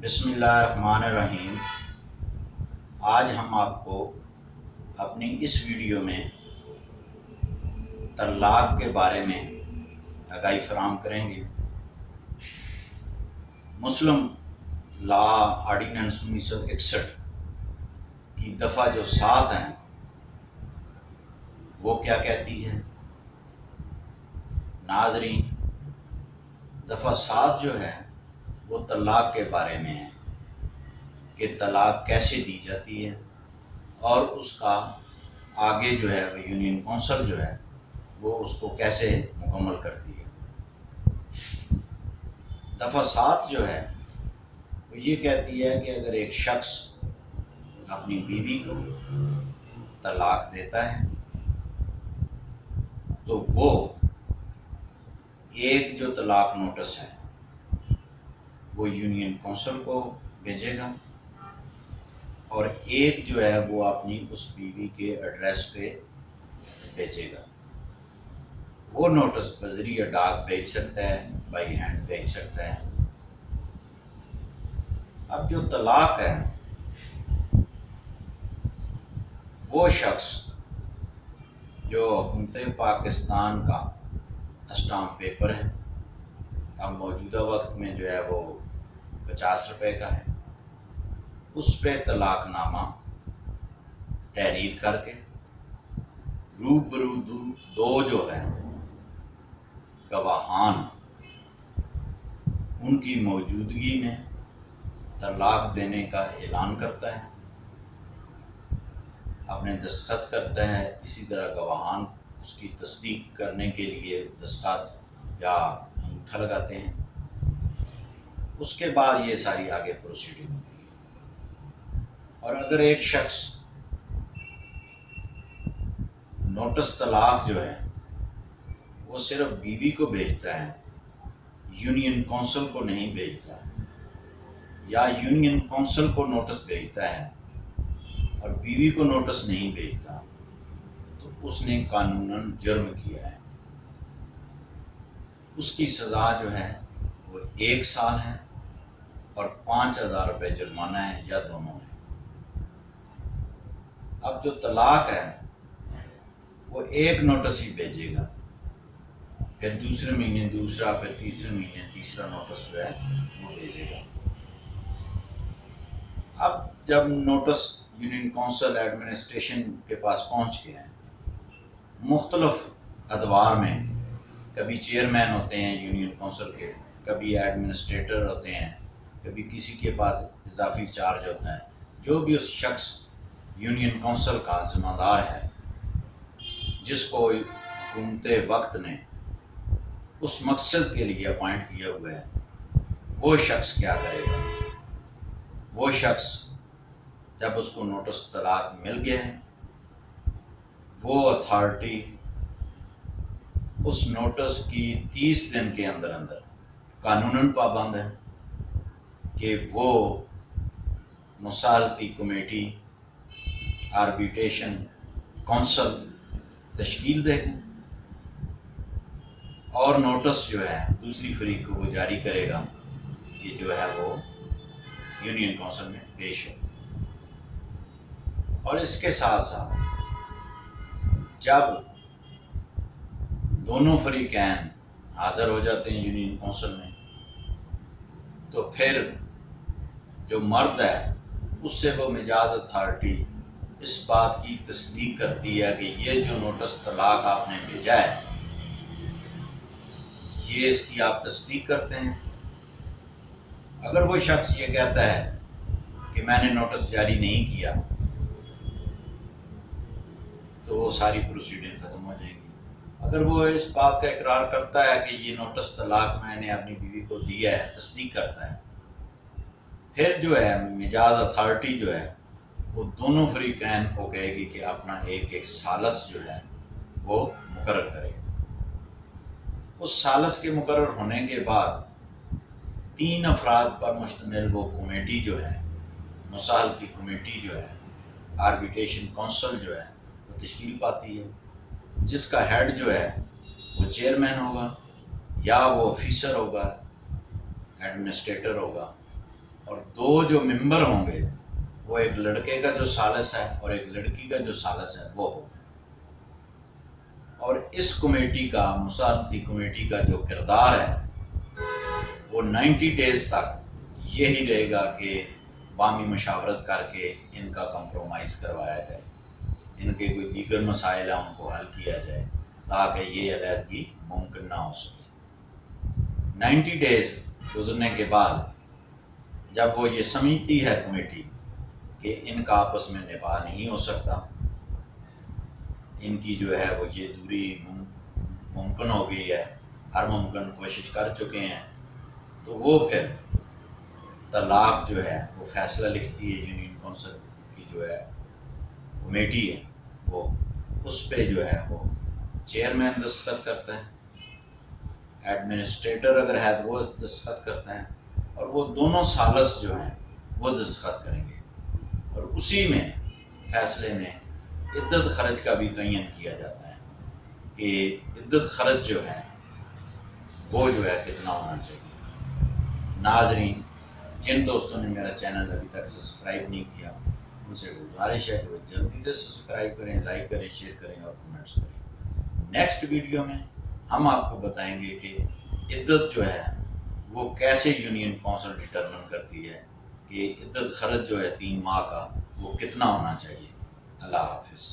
بسم اللہ الرحمن الرحیم۔ آج ہم آپ کو اپنی اس ویڈیو میں طلاق کے بارے میں آگاہی فراہم کریں گے۔ مسلم لا آرڈیننس 1961 کی دفعہ جو 7 ہیں وہ کیا کہتی ہے؟ ناظرین، دفعہ 7 جو ہے وہ طلاق کے بارے میں ہے کہ طلاق کیسے دی جاتی ہے اور اس کا آگے جو ہے وہ یونین کونسل جو ہے وہ اس کو کیسے مکمل کرتی ہے۔ دفعہ 7 جو ہے وہ یہ کہتی ہے کہ اگر ایک شخص اپنی بیوی کو طلاق دیتا ہے تو وہ ایک جو طلاق نوٹس ہے وہ یونین کونسل کو بھیجے گا اور ایک جو ہے وہ اپنی اس بیوی کے ایڈریس پہ بھیجے گا۔ وہ نوٹس بذریعہ ڈاک بھیج سکتا ہے، بائی ہینڈ بھیج سکتا ہے۔ اب جو طلاق ہے وہ شخص جو حکومت پاکستان کا اسٹامپ پیپر ہے، اب موجودہ وقت میں جو ہے وہ 50 روپے کا ہے، اس پہ طلاق نامہ تحریر کر کے روبرو دو جو ہے گواہان ان کی موجودگی میں طلاق دینے کا اعلان کرتا ہے، اپنے دستخط کرتا ہے۔ اسی طرح گواہان اس کی تصدیق کرنے کے لیے دستخط یا انگوٹھا لگاتے ہیں۔ اس کے بعد یہ ساری آگے پروسیڈنگ ہوتی ہے۔ اور اگر ایک شخص نوٹس طلاق جو ہے وہ صرف بیوی کو بھیجتا ہے، یونین کونسل کو نہیں بھیجتا، یا یونین کونسل کو نوٹس بھیجتا ہے اور بیوی کو نوٹس نہیں بھیجتا، تو اس نے قانوناً جرم کیا ہے۔ اس کی سزا جو ہے وہ 1 سال ہے اور 5000 روپے جرمانہ ہے، یا دونوں ہے۔ اب جو طلاق ہے وہ ایک نوٹس ہی بھیجے گا، پھر دوسرے مہینے دوسرا، پھر تیسرے مہینے تیسرا نوٹس جو ہے وہ بھیجے گا۔ اب جب نوٹس یونین کونسل ایڈمنسٹریشن کے پاس پہنچ گیا ہے، مختلف ادوار میں کبھی چیئرمین ہوتے ہیں یونین کونسل کے، کبھی ایڈمنسٹریٹر ہوتے ہیں، کبھی کسی کے پاس اضافی چارج ہوتا ہے، جو بھی اس شخص یونین کونسل کا ذمہ دار ہے جس کو حکومت وقت نے اس مقصد کے لیے اپوائنٹ کیا ہوا ہے، وہ شخص کیا کرے گا؟ وہ شخص جب اس کو نوٹس طلاق مل گیا ہے، وہ اتھارٹی اس نوٹس کی 30 دن کے اندر قانوناً پابند ہے کہ وہ مصالحتی کمیٹی، آربیٹریشن کونسل تشکیل دے گا اور نوٹس جو ہے دوسری فریق کو وہ جاری کرے گا کہ جو ہے وہ یونین کونسل میں پیش ہو۔ اور اس کے ساتھ ساتھ جب دونوں فریقین حاضر ہو جاتے ہیں یونین کونسل میں، تو پھر جو مرد ہے اس سے وہ مجاز اتھارٹی اس بات کی تصدیق کرتی ہے کہ یہ جو نوٹس طلاق آپ نے بھیجا ہے یہ اس کی آپ تصدیق کرتے ہیں۔ اگر وہ شخص یہ کہتا ہے کہ میں نے نوٹس جاری نہیں کیا تو وہ ساری پروسیڈنگ ختم ہو جائے گی۔ اگر وہ اس بات کا اقرار کرتا ہے کہ یہ نوٹس طلاق میں نے اپنی بیوی کو دیا ہے، تصدیق کرتا ہے، پھر جو ہے مجاز اتھارٹی جو ہے وہ دونوں فریقین کو کہے گی کہ اپنا ایک سالس جو ہے وہ مقرر کرے۔ اس سالس کے مقرر ہونے کے بعد 3 افراد پر مشتمل وہ کمیٹی جو ہے، مصالحتی کمیٹی جو ہے، آربیٹریشن کونسل جو ہے وہ تشکیل پاتی ہے، جس کا ہیڈ جو ہے وہ چیئرمین ہوگا یا وہ آفیسر ہوگا، ایڈمنسٹریٹر ہوگا، اور 2 جو ممبر ہوں گے وہ ایک لڑکے کا جو ثالث ہے اور ایک لڑکی کا جو ثالث ہے وہ ہوگا۔ اور اس کمیٹی کا، مسالمتی کمیٹی کا جو کردار ہے وہ 90 ڈیز تک یہی رہے گا کہ باہمی مشاورت کر کے ان کا کمپرومائز کروایا جائے، ان کے کوئی دیگر مسائل ہیں ان کو حل کیا جائے تاکہ یہ علیحدگی ممکن نہ ہو سکے۔ 90 ڈیز گزرنے کے بعد جب وہ یہ سمجھتی ہے کمیٹی کہ ان کا آپس میں نباہ نہیں ہو سکتا، ان کی جو ہے وہ یہ دوری ممکن ہو گئی ہے، ہر ممکن کوشش کر چکے ہیں، تو وہ پھر طلاق جو ہے وہ فیصلہ لکھتی ہے یونین کونسل کی جو ہے کمیٹی ہے، وہ اس پہ جو ہے وہ چیئرمین دستخط کرتا ہے، ایڈمنسٹریٹر اگر ہے تو وہ دستخط کرتا ہے، اور وہ دونوں ثالث جو ہیں وہ دستخط کریں گے، اور اسی میں فیصلے میں عدت خرچ کا بھی تعین کیا جاتا ہے کہ عدت خرچ جو ہے وہ جو ہے کتنا ہونا چاہیے۔ ناظرین، جن دوستوں نے میرا چینل ابھی تک سبسکرائب نہیں کیا ان سے گزارش ہے کہ وہ جلدی سے سبسکرائب کریں، لائک کریں، شیئر کریں اور کمنٹس کریں۔ نیکسٹ ویڈیو میں ہم آپ کو بتائیں گے کہ عدت جو ہے وہ کیسے یونین کونسل ڈٹرمن کرتی ہے کہ عدت خرچ جو ہے 3 ماہ کا وہ کتنا ہونا چاہیے۔ اللہ حافظ۔